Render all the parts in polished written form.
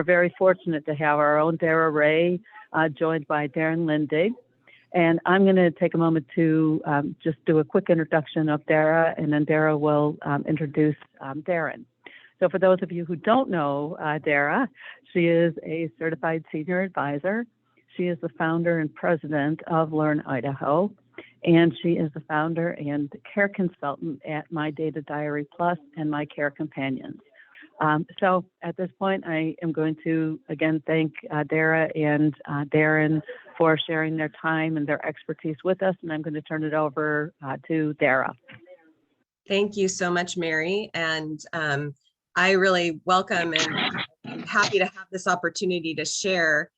We're very fortunate to have our own Darra Wray, joined by Darin Lindig. And I'm going to take a moment to just do a quick introduction of Darra, and then Darra will introduce Darin. So for those of you who don't know Darra, she is a certified senior advisor. She is the founder and president of Learn Idaho, and she is the founder and care consultant at My Data Diary Plus and My Care Companions. So at this point, I am going to again thank Darra and Darin for sharing their time and their expertise with us, and I'm going to turn it over to Darra. Thank you so much, Mary, and I really welcome and I'm happy to have this opportunity to share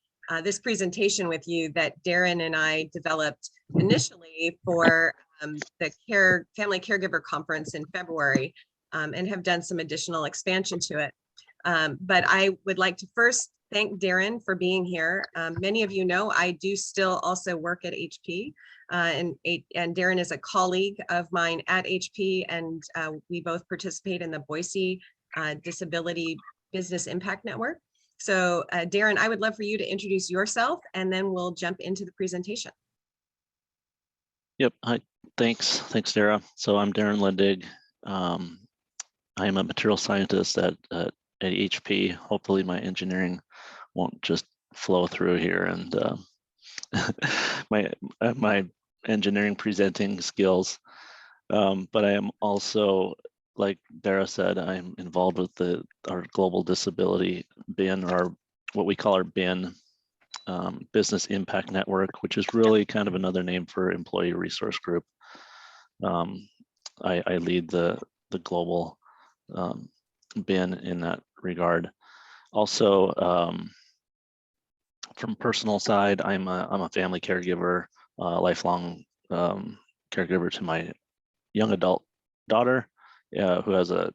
this presentation with you that Darin and I developed initially for the Family Caregiver Conference in February, and have done some additional expansion to it. But I would like to first thank Darin for being here. Many of you know I do still also work at HP, and Darin is a colleague of mine at HP, and we both participate in the Boise Disability Business Impact Network. So Darin, I would love for you to introduce yourself, and then we'll jump into the presentation. Yep, hi, thanks Darra. So I'm Darin Lindig. I am a material scientist at HP. Hopefully my engineering won't just flow through here, and my engineering presenting skills. But I am also, like Darra said, I'm involved with our global disability BIN, or what we call our BIN, Business Impact Network, which is really kind of another name for Employee Resource Group. I lead the global BIN in that regard. Also, from personal side, I'm a family caregiver, lifelong caregiver to my young adult daughter, who has a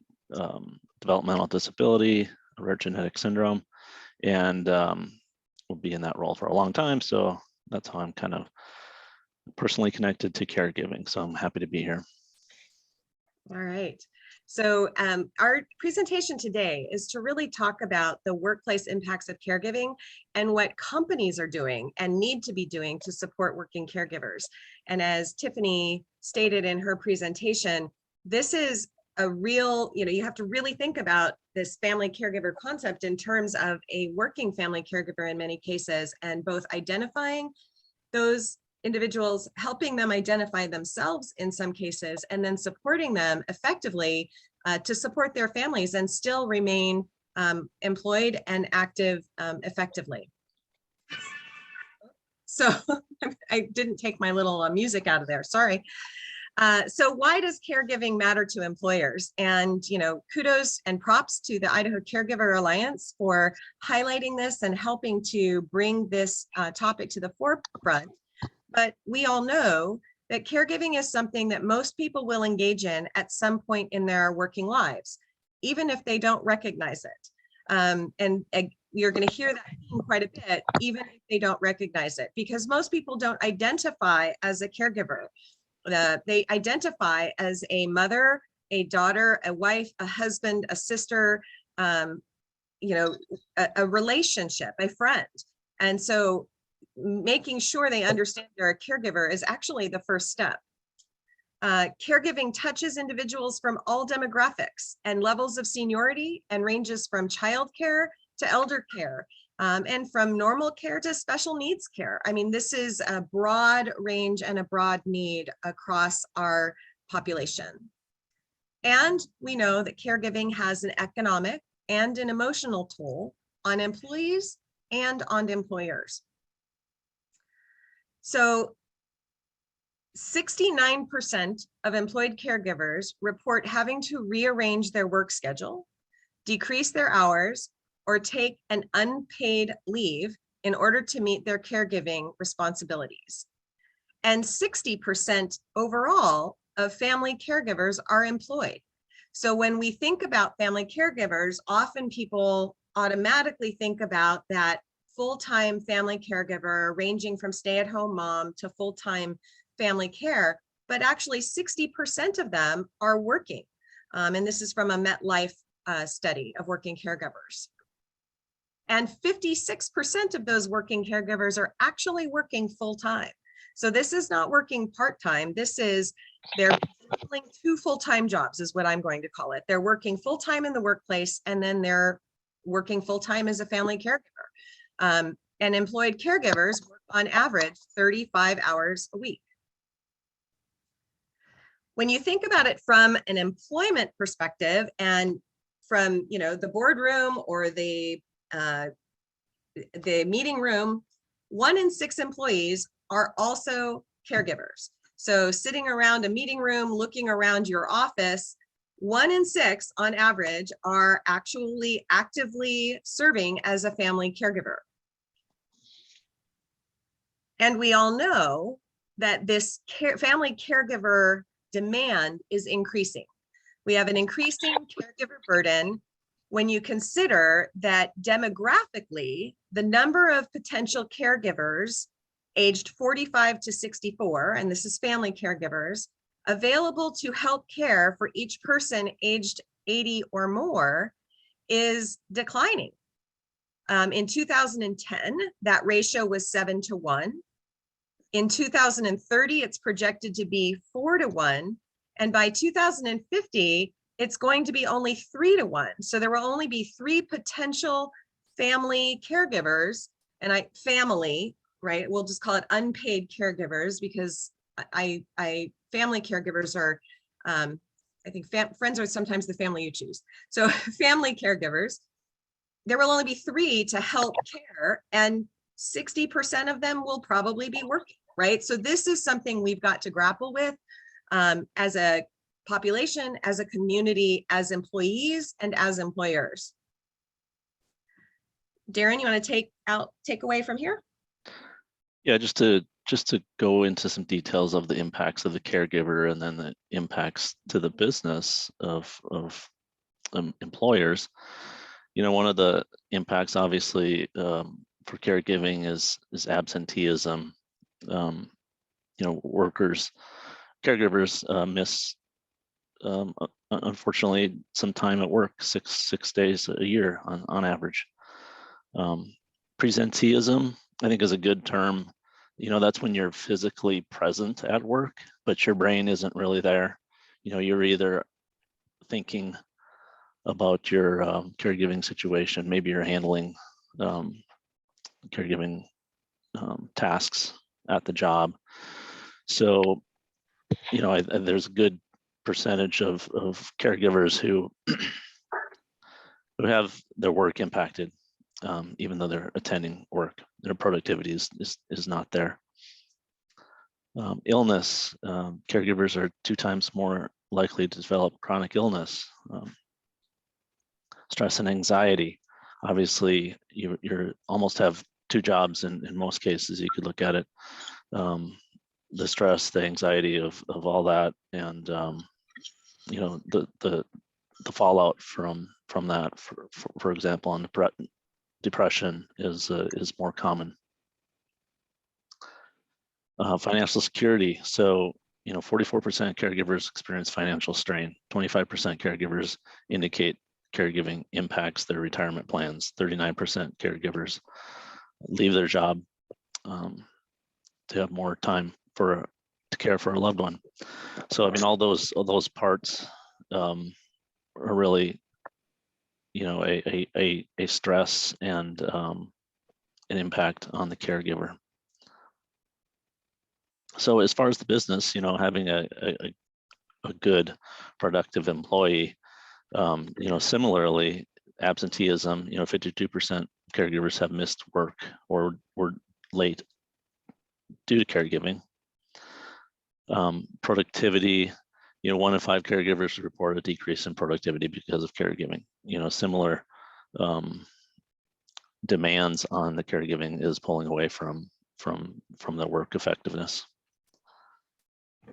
developmental disability, a rare genetic syndrome, and will be in that role for a long time. So that's how I'm kind of personally connected to caregiving. So I'm happy to be here. All right. So our presentation today is to really talk about the workplace impacts of caregiving and what companies are doing and need to be doing to support working caregivers. And as Tiffany stated in her presentation, this is a real, you have to really think about this family caregiver concept in terms of a working family caregiver in many cases, and both identifying those individuals, helping them identify themselves in some cases, and then supporting them effectively to support their families and still remain employed and active effectively. So I didn't take my little music out of there, sorry. So why does caregiving matter to employers? And kudos and props to the Idaho Caregiver Alliance for highlighting this and helping to bring this topic to the forefront. But we all know that caregiving is something that most people will engage in at some point in their working lives, even if they don't recognize it. And you're going to hear that quite a bit, even if they don't recognize it, because most people don't identify as a caregiver. They identify as a mother, a daughter, a wife, a husband, a sister, a relationship, a friend. And so making sure they understand they're a caregiver is actually the first step. Caregiving touches individuals from all demographics and levels of seniority, and ranges from childcare to elder care, and from normal care to special needs care. I mean, this is a broad range and a broad need across our population. And we know that caregiving has an economic and an emotional toll on employees and on employers. So 69% of employed caregivers report having to rearrange their work schedule, decrease their hours, or take an unpaid leave in order to meet their caregiving responsibilities. And 60% overall of family caregivers are employed. So when we think about family caregivers, often people automatically think about that full-time family caregiver ranging from stay-at-home mom to full-time family care, but actually 60% of them are working. And this is from a MetLife study of working caregivers. And 56% of those working caregivers are actually working full-time. So this is not working part-time. This is, they're juggling two full-time jobs is what I'm going to call it. They're working full-time in the workplace, and then they're working full-time as a family caregiver. And employed caregivers work on average 35 hours a week. When you think about it from an employment perspective and from, you know, the boardroom or the meeting room, 1 in 6 employees are also caregivers. So sitting around a meeting room, looking around your office, 1 in 6 on average are actually actively serving as a family caregiver. And we all know that this family caregiver demand is increasing. We have an increasing caregiver burden when you consider that demographically, the number of potential caregivers aged 45 to 64, and this is family caregivers, available to help care for each person aged 80 or more is declining. In 2010, that ratio was 7 to 1. In 2030, it's projected to be 4 to 1. And by 2050, it's going to be only 3 to 1. So there will only be 3 potential family caregivers, and family, right? We'll just call it unpaid caregivers, because family caregivers are, I think friends are sometimes the family you choose. So family caregivers, there will only be 3 to help care, and 60% of them will probably be working, right? So this is something we've got to grapple with as a population, as a community, as employees, and as employers. Darin, you want to take away from here? Yeah, just to go into some details of the impacts of the caregiver and then the impacts to the business of employers. You know, one of the impacts, obviously, for caregiving is absenteeism. You know, caregivers miss, unfortunately, some time at work, six days a year on average. Presenteeism, I think, is a good term. You know, that's when you're physically present at work, but your brain isn't really there. You know, you're either thinking about your caregiving situation. Maybe you're handling caregiving tasks at the job. So, you know, there's a good percentage of caregivers who have their work impacted, even though they're attending work. Their productivity is not there. Illness, caregivers are 2 times more likely to develop chronic illness. Stress and anxiety, obviously, you're almost have 2 jobs in most cases. You could look at it. The stress, the anxiety of all that, and you know, the fallout from that, for example, on depression is more common. Financial security. So, you know, 44% of caregivers experience financial strain. 25% caregivers indicate caregiving impacts their retirement plans. 39% caregivers leave their job to have more time to care for a loved one. So, I mean, all those parts are really, you know, a stress and an impact on the caregiver. So as far as the business, you know, having a good, productive employee, you know, similarly, absenteeism, you know, 52% caregivers have missed work or were late due to caregiving. Productivity, you know, 1 in 5 caregivers report a decrease in productivity because of caregiving. You know, similar demands on the caregiving is pulling away from the work effectiveness.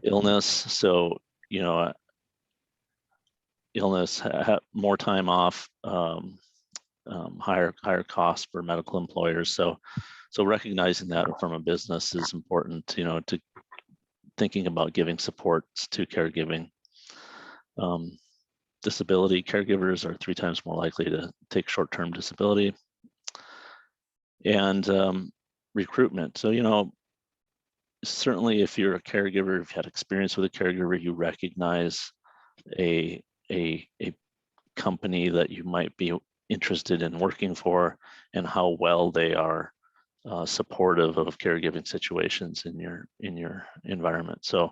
Illness, so, you know, illness, more time off, higher costs for medical employers. So recognizing that from a business is important, you know, to thinking about giving supports to caregiving. Disability, caregivers are 3 times more likely to take short-term disability. and recruitment. So, you know, certainly if you're a caregiver, if you've had experience with a caregiver, you recognize a company that you might be interested in working for and how well they are supportive of caregiving situations in your environment. So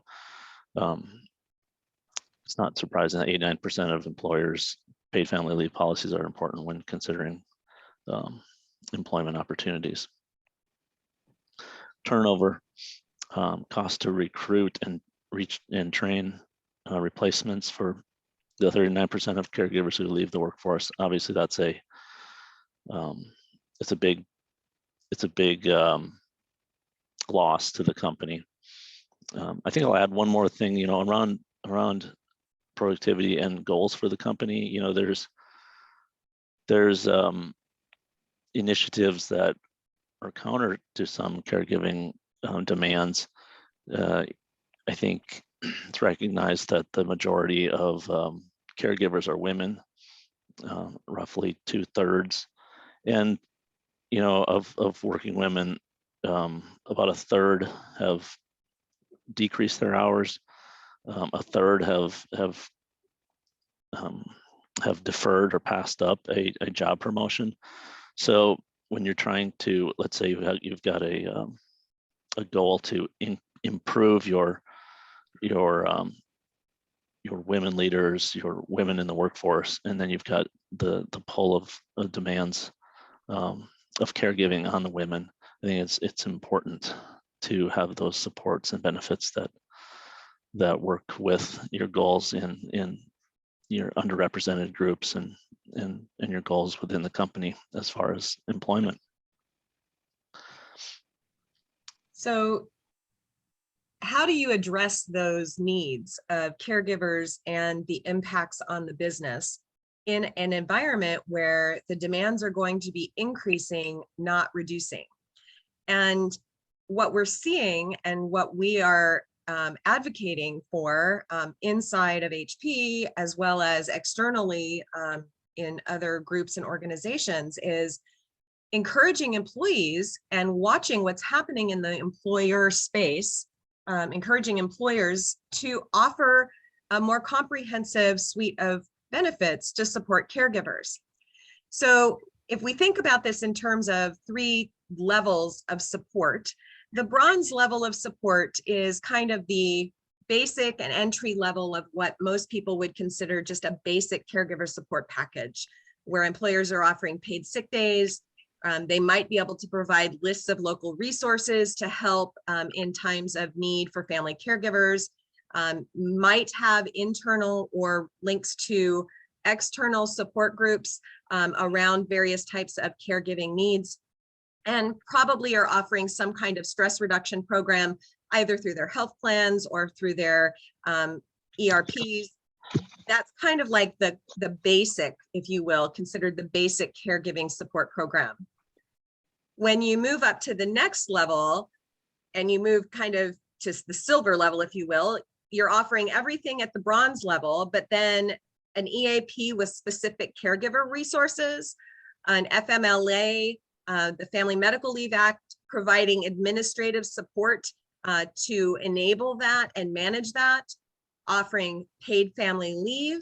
it's not surprising that 89% of employers' paid family leave policies are important when considering employment opportunities. Turnover, cost to recruit and reach and train replacements for the 39% of caregivers who leave the workforce. Obviously, that's it's a big loss to the company. I think I'll add one more thing. You know, around productivity and goals for the company. You know, there's initiatives that are counter to some caregiving demands. I think it's recognized that the majority of caregivers are women, roughly 2/3, and you know, of working women, about 1/3 have decreased their hours. 1/3 have deferred or passed up a job promotion. So when you're trying to, let's say you've got a goal to improve your women leaders, your women in the workforce, and then you've got the pull of demands of caregiving on the women. I think it's important to have those supports and benefits that work with your goals in your underrepresented groups and your goals within the company as far as employment. So how do you address those needs of caregivers and the impacts on the business in an environment where the demands are going to be increasing, not reducing? And what we're seeing and what we are advocating for inside of HP as well as externally in other groups and organizations is encouraging employees and watching what's happening in the employer space, encouraging employers to offer a more comprehensive suite of benefits to support caregivers. So if we think about this in terms of 3 levels of support, the bronze level of support is kind of the basic and entry level of what most people would consider just a basic caregiver support package, where employers are offering paid sick days. They might be able to provide lists of local resources to help in times of need for family caregivers, might have internal or links to external support groups around various types of caregiving needs, and probably are offering some kind of stress reduction program, either through their health plans or through their ERPs. That's kind of like the basic, if you will, considered the basic caregiving support program. When you move up to the next level and you move kind of to the silver level, if you will, you're offering everything at the bronze level, but then an EAP with specific caregiver resources, an FMLA, the Family Medical Leave Act, providing administrative support to enable that and manage that, offering paid family leave,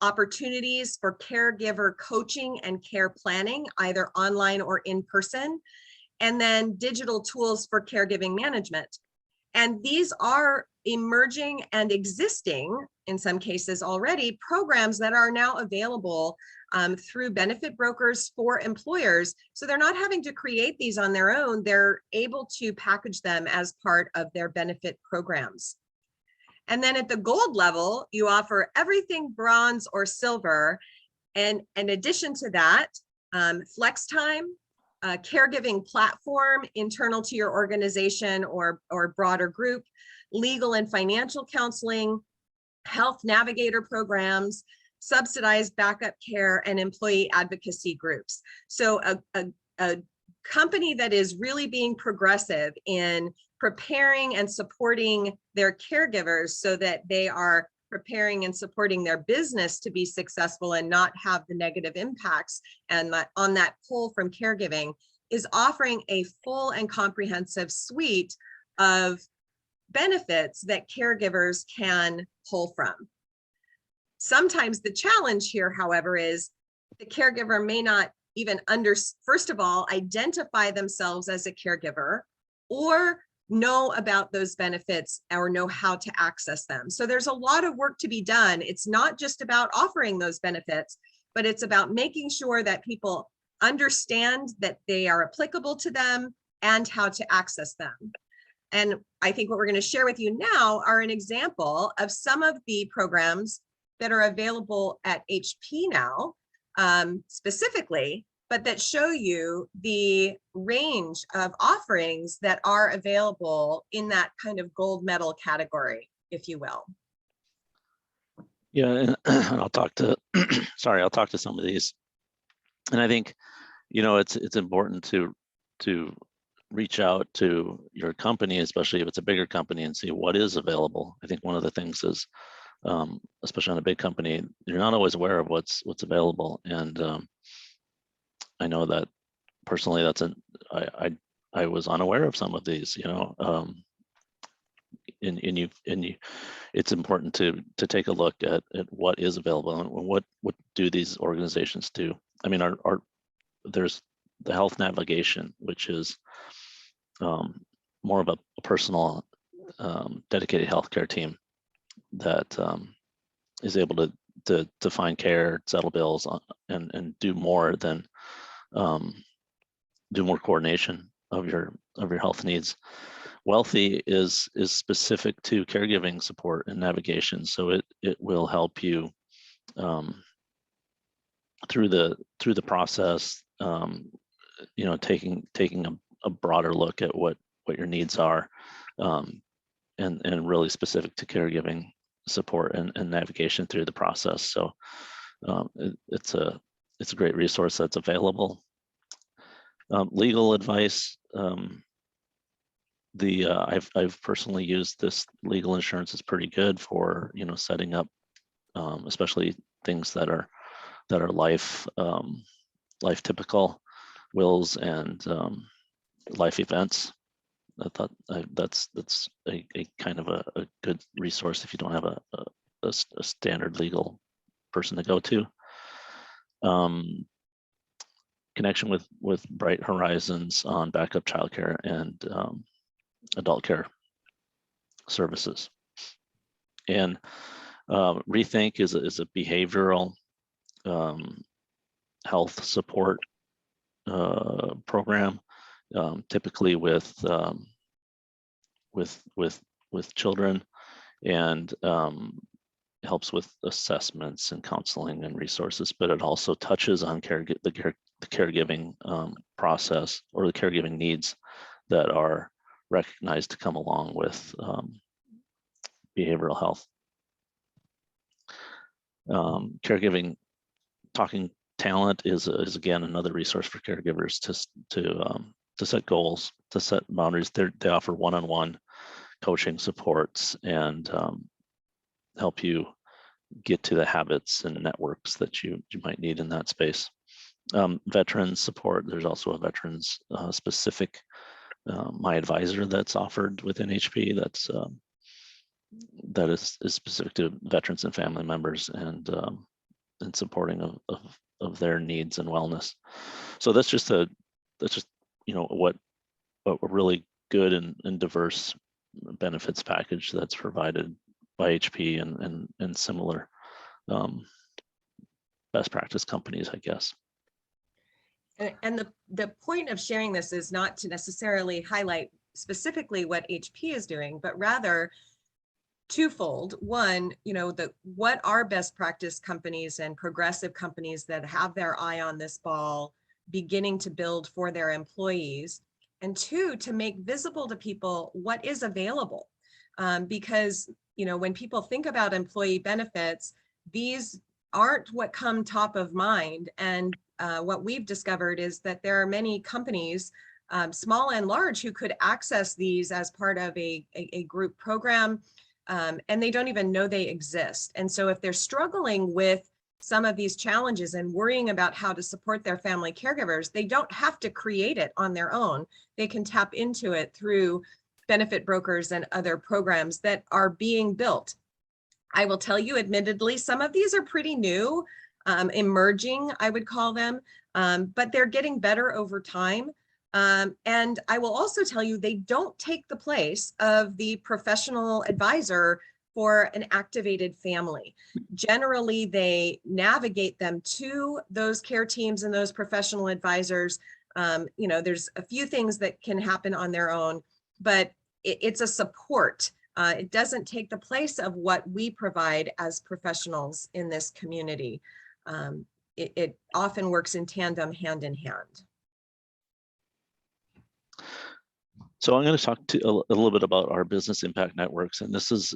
opportunities for caregiver coaching and care planning, either online or in person, and then digital tools for caregiving management. And these are emerging and existing, in some cases already, programs that are now available through benefit brokers for employers. So they're not having to create these on their own. They're able to package them as part of their benefit programs. And then at the gold level, you offer everything bronze or silver. And in addition to that, flex time, a caregiving platform internal to your organization or broader group, legal and financial counseling, health navigator programs, subsidized backup care, and employee advocacy groups. So a company that is really being progressive in preparing and supporting their caregivers so that they are preparing and supporting their business to be successful and not have the negative impacts and on that pull from caregiving, is offering a full and comprehensive suite of benefits that caregivers can pull from. Sometimes the challenge here, however, is the caregiver may not even first of all, identify themselves as a caregiver or know about those benefits or know how to access them. So there's a lot of work to be done. It's not just about offering those benefits, but it's about making sure that people understand that they are applicable to them and how to access them. And I think what we're going to share with you now are an example of some of the programs that are available at HP now, specifically, but that show you the range of offerings that are available in that kind of gold medal category, if you will. Yeah, and I'll talk to, sorry, I'll talk to some of these. And I think, you know, it's important to reach out to your company, especially if it's a bigger company, and see what is available. I think one of the things is, especially on a big company, you're not always aware of what's available. And I know that personally, I was unaware of some of these, you know, it's important to take a look at what is available and what do these organizations do. I mean, there's the health navigation, which is more of a personal dedicated healthcare team that is able to find care, settle bills, and do more than do more coordination of your health needs. Wealthy is specific to caregiving support and navigation, so it will help you through the process. You know, taking a broader look at what your needs are, and really specific to caregiving support and navigation through the process. So it's a great resource that's available. Legal advice. I've personally used this legal insurance. Is pretty good for, you know, setting up, especially things that are life typical, wills and life events. I thought that's a kind of a good resource if you don't have a standard legal person to go to. Connection with Bright Horizons on backup childcare and adult care services. And Rethink is a behavioral health support program, typically with children, and helps with assessments and counseling and resources, but it also touches on the caregiving process, or the caregiving needs that are recognized to come along with behavioral health. Caregiving Talking Talent is again another resource for caregivers to set goals, to set boundaries. They offer one-on-one coaching supports and help you get to the habits and networks that you might need in that space. Veterans support. There's also a veterans specific My Advisor that's offered within HP. That is specific to veterans and family members, and supporting of their needs and wellness. So that's just you know what a really good and diverse benefits package that's provided by HP and similar best practice companies, I guess. And the point of sharing this is not to necessarily highlight specifically what HP is doing, but rather twofold. One, you know, what are best practice companies and progressive companies that have their eye on this ball beginning to build for their employees, and two, to make visible to people what is available. Because, you know, when people think about employee benefits, these aren't what come top of mind. And what we've discovered is that there are many companies, small and large, who could access these as part of a group program, and they don't even know they exist. And so if they're struggling with some of these challenges and worrying about how to support their family caregivers, they don't have to create it on their own. They can tap into it through benefit brokers and other programs that are being built. I will tell you, admittedly, some of these are pretty new, emerging, I would call them, but they're getting better over time. And I will also tell you, they don't take the place of the professional advisor for an activated family. Generally, they navigate them to those care teams and those professional advisors. There's a few things that can happen on their own, but it's a support. It doesn't take the place of what we provide as professionals in this community. It often works in tandem, hand in hand. So I'm going to talk a little bit about our business impact networks. And this is,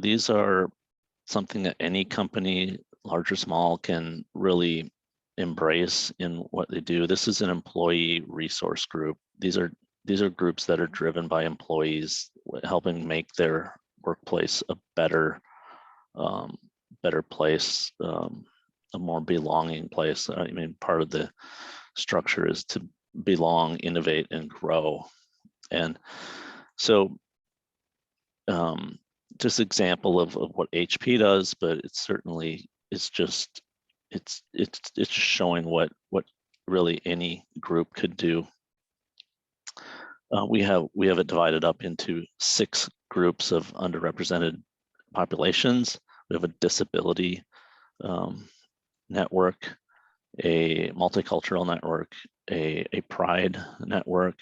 these are something that any company, large or small, can really embrace in what they do. This is an employee resource group. These are groups that are driven by employees, helping make their workplace a better place, a more belonging place. I mean, part of the structure is to belong, innovate, and grow. And so just example of what HP does, but it's certainly, it's just showing what really any group could do. We have it divided up into 6 groups of underrepresented populations. We have a disability network, a multicultural network, a pride network,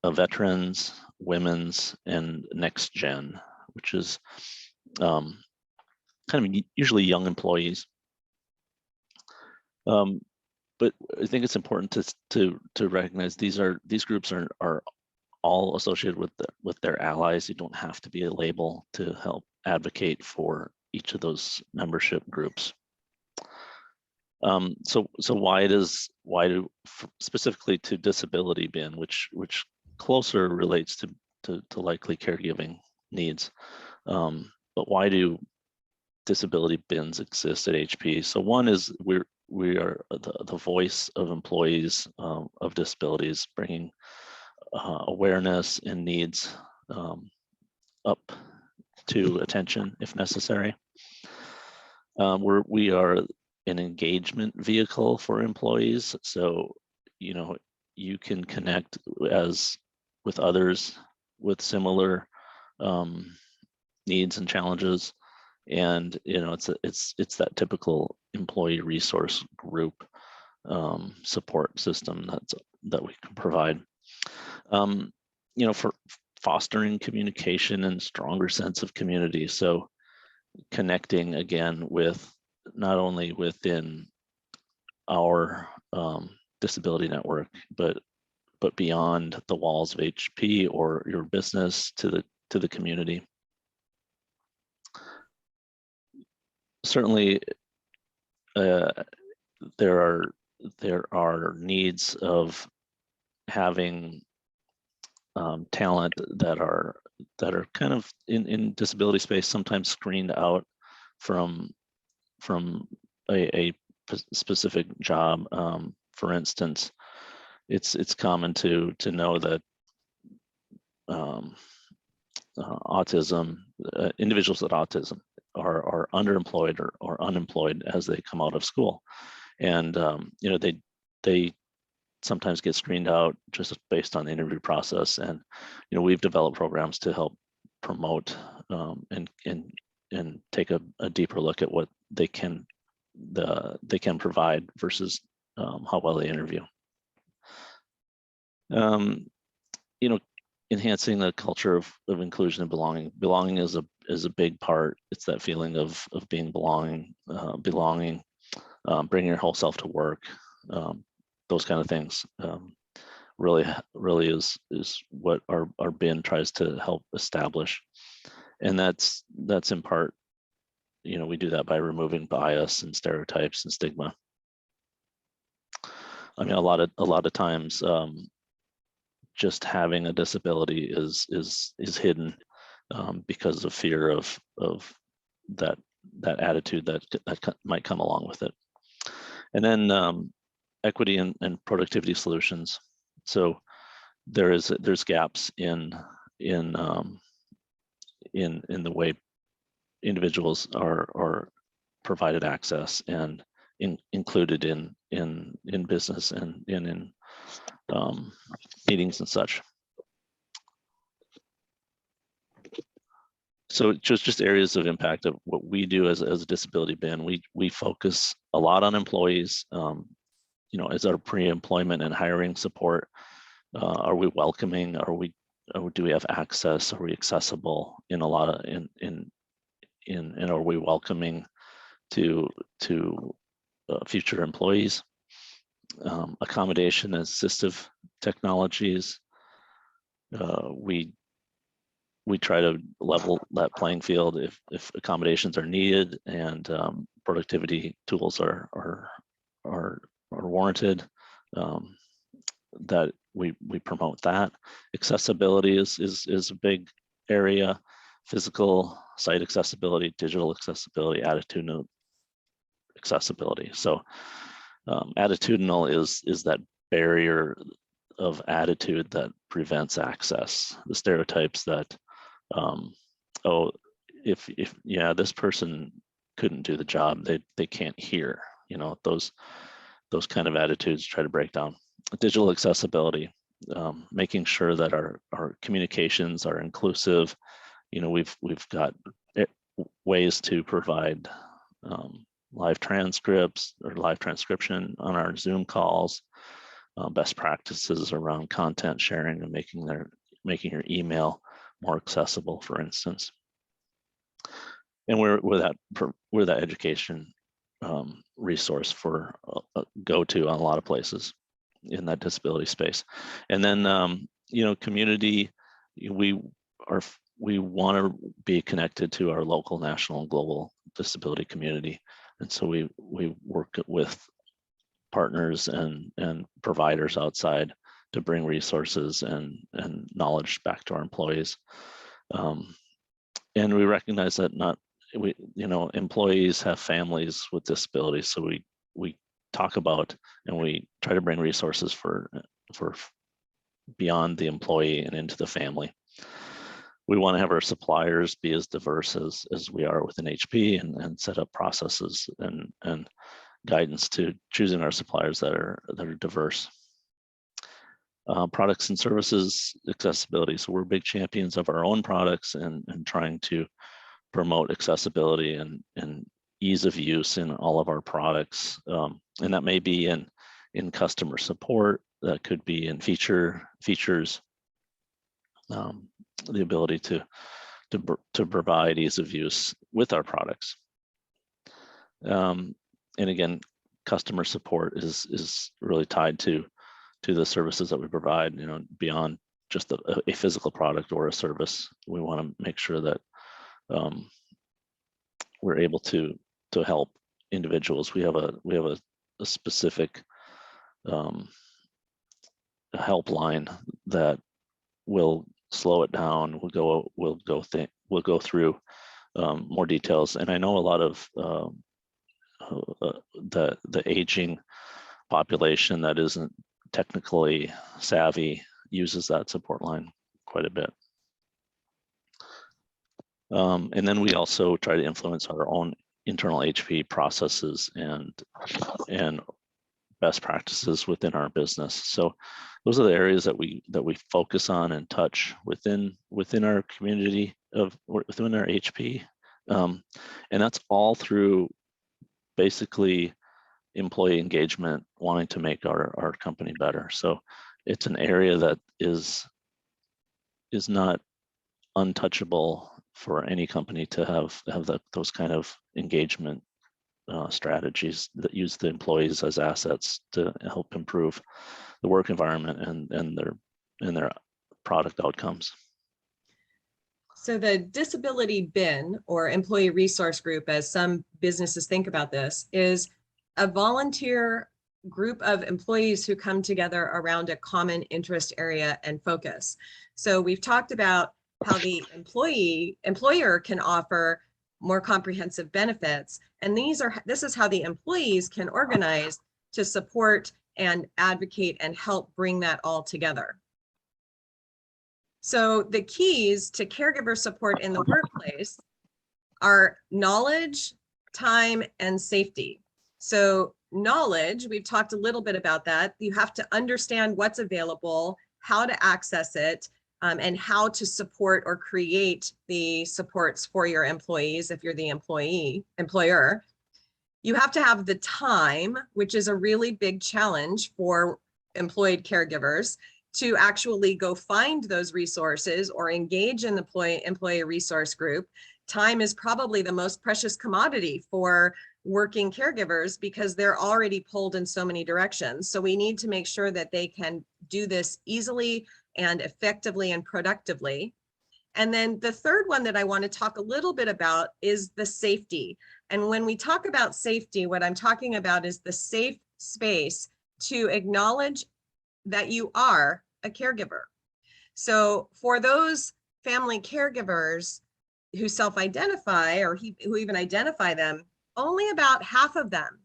a veterans, women's, and next gen, which is kind of usually young employees. But I think it's important to recognize these groups are all associated with their allies. You don't have to be a label to help advocate for each of those membership groups. So why do specifically to disability bin, which closer relates to likely caregiving needs, but why do disability bins exist at HP? So one is we are the voice of employees of disabilities, bringing awareness and needs up to attention if necessary. We are an engagement vehicle for employees. So, you can connect with others with similar needs and challenges. And, it's that typical employee resource group support system that we can provide. For fostering communication and stronger sense of community. So connecting again with not only within our disability network, but beyond the walls of HP or your business to the community. Certainly, there are needs of having talent that are kind of in disability space sometimes screened out from a specific job. For instance, it's common to know that autism, individuals with autism are underemployed or unemployed as they come out of school, and they sometimes get screened out just based on the interview process. And we've developed programs to help promote and take a deeper look at what they can provide versus how well they interview. Enhancing the culture of inclusion and belonging. Belonging is a big part. It's that feeling of being belonging, bringing your whole self to work. Those kind of things really is what our bin tries to help establish. And that's in part, we do that by removing bias and stereotypes and stigma. I mean, a lot of times, just having a disability is hidden. because of fear of that attitude that might come along with it. And then equity and productivity solutions. So there's gaps in the way individuals are provided access and included in business and in meetings and such. So just areas of impact of what we do as a disability bin. We focus a lot on employees. As our pre-employment and hiring support. Are we welcoming? Do we have access? Are we accessible in a lot of and are we welcoming to future employees? Accommodation and assistive technologies. We try to level that playing field if accommodations are needed and productivity tools are warranted. That we promote that. Accessibility is a big area. Physical site accessibility, digital accessibility, attitudinal accessibility. So attitudinal is that barrier of attitude that prevents access. The stereotypes that if this person couldn't do the job, they can't hear. Those kind of attitudes try to break down. Digital accessibility, making sure that our communications are inclusive. We've got ways to provide live transcripts or live transcription on our Zoom calls, best practices around content sharing and making your email more accessible, for instance. And we're that education resource for go-to on a lot of places in that disability space. And then community, we want to be connected to our local, national, and global disability community. And so we work with partners and providers outside to bring resources and knowledge back to our employees. And we recognize that employees have families with disabilities, so we talk about and we try to bring resources for beyond the employee and into the family. We want to have our suppliers be as diverse as we are within HP and set up processes and guidance to choosing our suppliers that are diverse. Products and services accessibility. So we're big champions of our own products and trying to promote accessibility and ease of use in all of our products. And that may be in customer support, that could be in features, the ability to provide ease of use with our products. And again, customer support is really tied to the services that we provide, beyond just a physical product or a service. We want to make sure that we're able to help individuals. We have a specific helpline that will slow it down. We'll go through more details. And I know a lot of the aging population that isn't technically savvy uses that support line quite a bit. And then we also try to influence our own internal HP processes and best practices within our business. So those are the areas that we focus on and touch within our community within our HP. And that's all through basically employee engagement, wanting to make our company better. So it's an area that is not untouchable for any company to have those kind of engagement strategies that use the employees as assets to help improve the work environment and their product outcomes. So the disability bin, or employee resource group, as some businesses think about this, is a volunteer group of employees who come together around a common interest area and focus. So we've talked about how the employer can offer more comprehensive benefits. And this is how the employees can organize to support and advocate and help bring that all together. So the keys to caregiver support in the workplace are knowledge, time, and safety. So knowledge, we've talked a little bit about that. You have to understand what's available, how to access it, and how to support or create the supports for your employees if you're the employer. You have to have the time, which is a really big challenge for employed caregivers, to actually go find those resources or engage in the employee resource group. Time is probably the most precious commodity for working caregivers because they're already pulled in so many directions. So we need to make sure that they can do this easily and effectively and productively. And then the third one that I want to talk a little bit about is the safety. And when we talk about safety, what I'm talking about is the safe space to acknowledge that you are a caregiver. So for those family caregivers who self-identify or who even identify them, only about half of them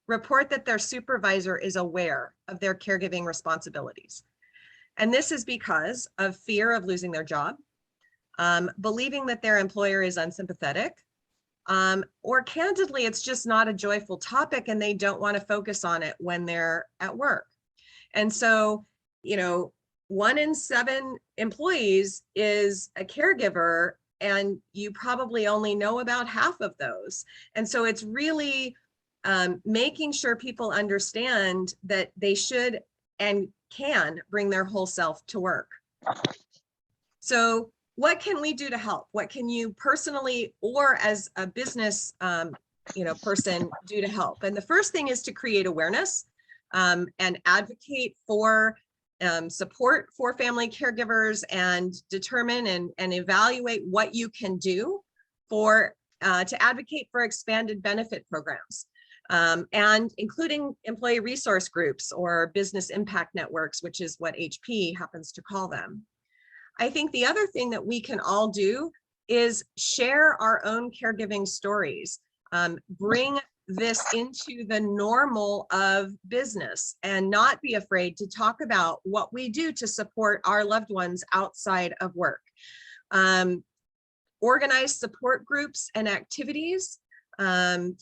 report that their supervisor is aware of their caregiving responsibilities. And this is because of fear of losing their job, believing that their employer is unsympathetic, or candidly, it's just not a joyful topic and they don't want to focus on it when they're at work. And so, 1 in 7 employees is a caregiver, and you probably only know about half of those. And so it's really making sure people understand that they should and can bring their whole self to work. So what can we do to help? What can you personally or as a business person do to help? And the first thing is to create awareness and advocate for support for family caregivers and determine and evaluate what you can do to advocate for expanded benefit programs. And including employee resource groups or business impact networks, which is what HP happens to call them. I think the other thing that we can all do is share our own caregiving stories, bring this into the normal of business and not be afraid to talk about what we do to support our loved ones outside of work. Organize support groups and activities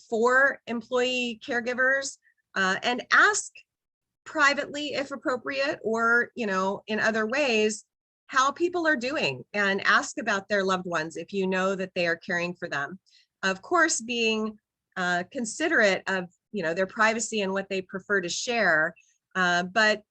for employee caregivers, and ask privately if appropriate or in other ways how people are doing, and ask about their loved ones if you know that they are caring for them. Of course, being considerate of their privacy and what they prefer to share, but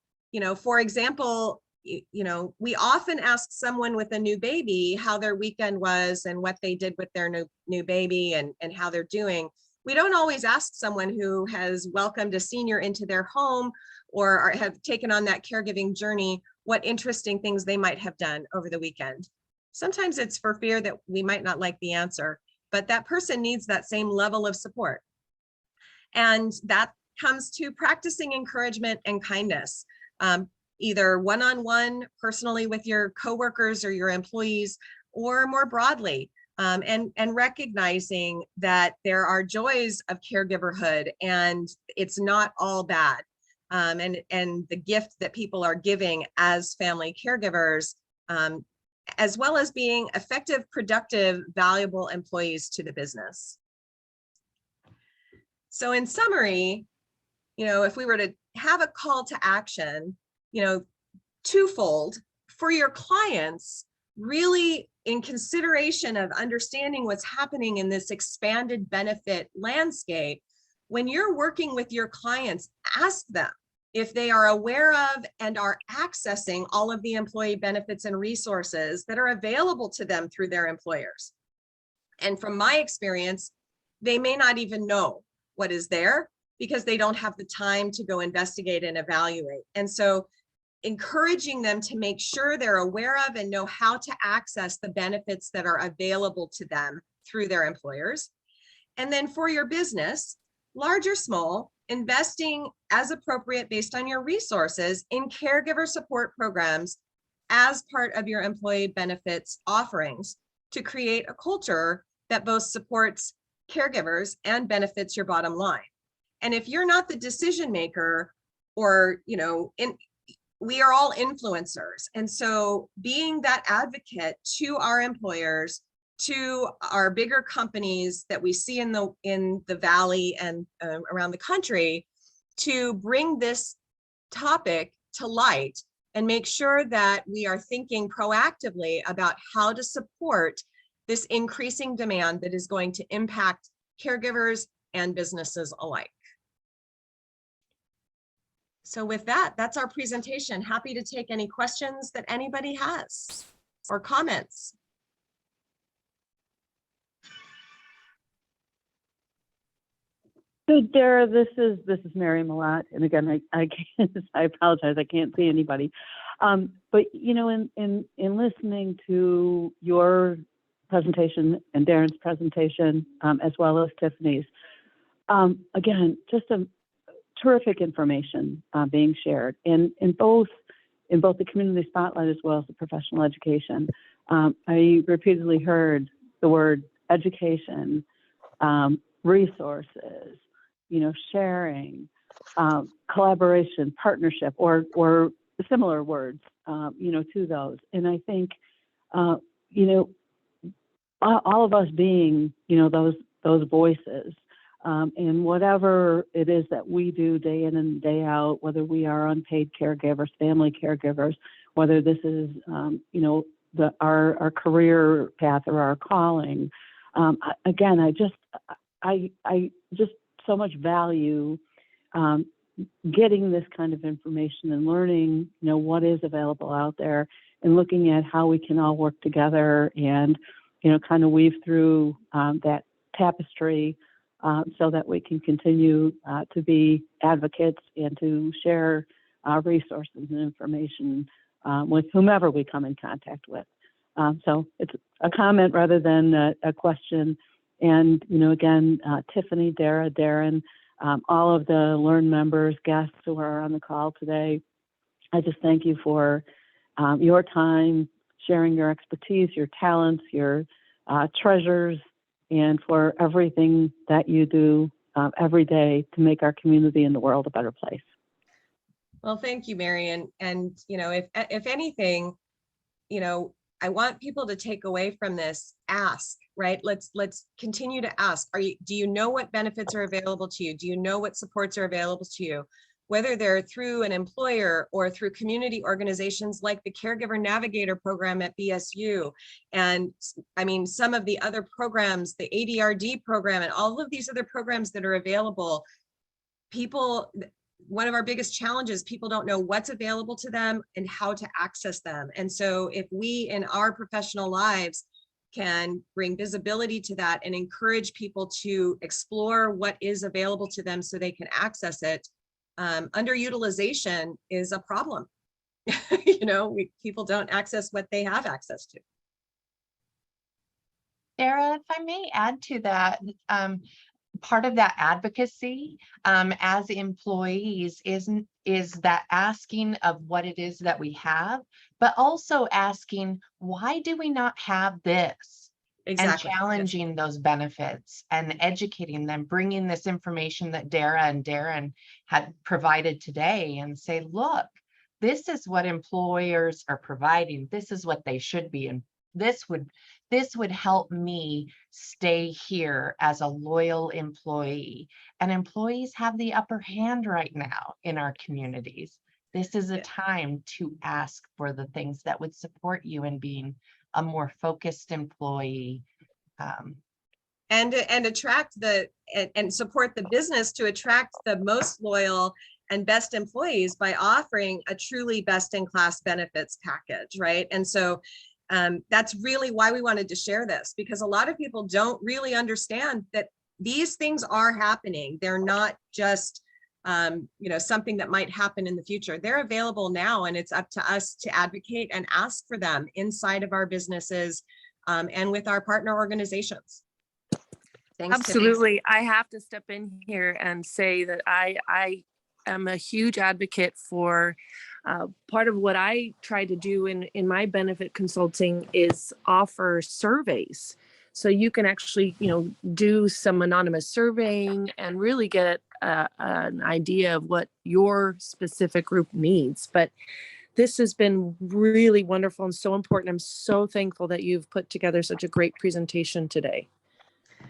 for example, we often ask someone with a new baby how their weekend was and what they did with their new baby and how they're doing. We don't always ask someone who has welcomed a senior into their home or have taken on that caregiving journey what interesting things they might have done over the weekend. Sometimes it's for fear that we might not like the answer, but that person needs that same level of support. And that comes to practicing encouragement and kindness. Either one-on-one personally with your coworkers or your employees, or more broadly, and recognizing that there are joys of caregiverhood and it's not all bad. And the gift that people are giving as family caregivers, as well as being effective, productive, valuable employees to the business. So in summary, if we were to have a call to action, twofold for your clients, really in consideration of understanding what's happening in this expanded benefit landscape. When you're working with your clients, ask them if they are aware of and are accessing all of the employee benefits and resources that are available to them through their employers. And from my experience, they may not even know what is there because they don't have the time to go investigate and evaluate. And so encouraging them to make sure they're aware of and know how to access the benefits that are available to them through their employers. And then for your business, large or small, investing as appropriate based on your resources in caregiver support programs as part of your employee benefits offerings to create a culture that both supports caregivers and benefits your bottom line. And if you're not the decision maker, or, we are all influencers. And so being that advocate to our employers, to our bigger companies that we see in the valley and around the country, to bring this topic to light and make sure that we are thinking proactively about how to support this increasing demand that is going to impact caregivers and businesses alike. So with that, that's our presentation. Happy to take any questions that anybody has or comments. So Darra, this is Mary Malott, and again, I can't, I apologize, I can't see anybody. But in listening to your presentation and Darin's presentation, as well as Tiffany's, again, just a terrific information being shared in both the community spotlight as well as the professional education. I repeatedly heard the word education, resources, sharing, collaboration, partnership, or similar words, to those. And I think, all of us being, those voices, and whatever it is that we do day in and day out, whether we are unpaid caregivers, family caregivers, whether this is, our career path or our calling. Again, I just so much value getting this kind of information and learning, what is available out there, and looking at how we can all work together and, kind of weave through that tapestry so that we can continue to be advocates and to share resources and information with whomever we come in contact with. So it's a comment rather than a question. And, again, Tiffany, Darra, Darin, all of the Learn members, guests who are on the call today, I just thank you for your time, sharing your expertise, your talents, your treasures, and for everything that you do every day to make our community and the world a better place. Well, thank you, Mary. And if anything, I want people to take away from this, ask, right? Let's continue to ask. Do you know what benefits are available to you? Do you know what supports are available to you? Whether they're through an employer or through community organizations like the Caregiver Navigator program at BSU. And I mean, some of the other programs, the ADRD program, and all of these other programs that are available, one of our biggest challenges, people don't know what's available to them and how to access them. And so if we in our professional lives can bring visibility to that and encourage people to explore what is available to them so they can access it, underutilization is a problem. People don't access what they have access to. Darra, if I may add to that, part of that advocacy as employees is that asking of what it is that we have, but also asking, why do we not have this? Exactly. And challenging those benefits and educating them, bringing this information that Darra and Darin had provided today and say, look, this is what employers are providing. This is what they should be. And this would help me stay here as a loyal employee. And employees have the upper hand right now in our communities. This is a time to ask for the things that would support you in being a more focused employee. And attract and support the business to attract the most loyal and best employees by offering a truly best-in-class benefits package, right? And so that's really why we wanted to share this, because a lot of people don't really understand that these things are happening. They're not just something that might happen in the future. They're available now, and it's up to us to advocate and ask for them inside of our businesses and with our partner organizations. Thanks, Absolutely. Tiffany. I have to step in here and say that I am a huge advocate for Part of what I try to do in my benefit consulting is offer surveys. So you can actually, do some anonymous surveying and really get an idea of what your specific group needs. But this has been really wonderful and so important. I'm so thankful that you've put together such a great presentation today.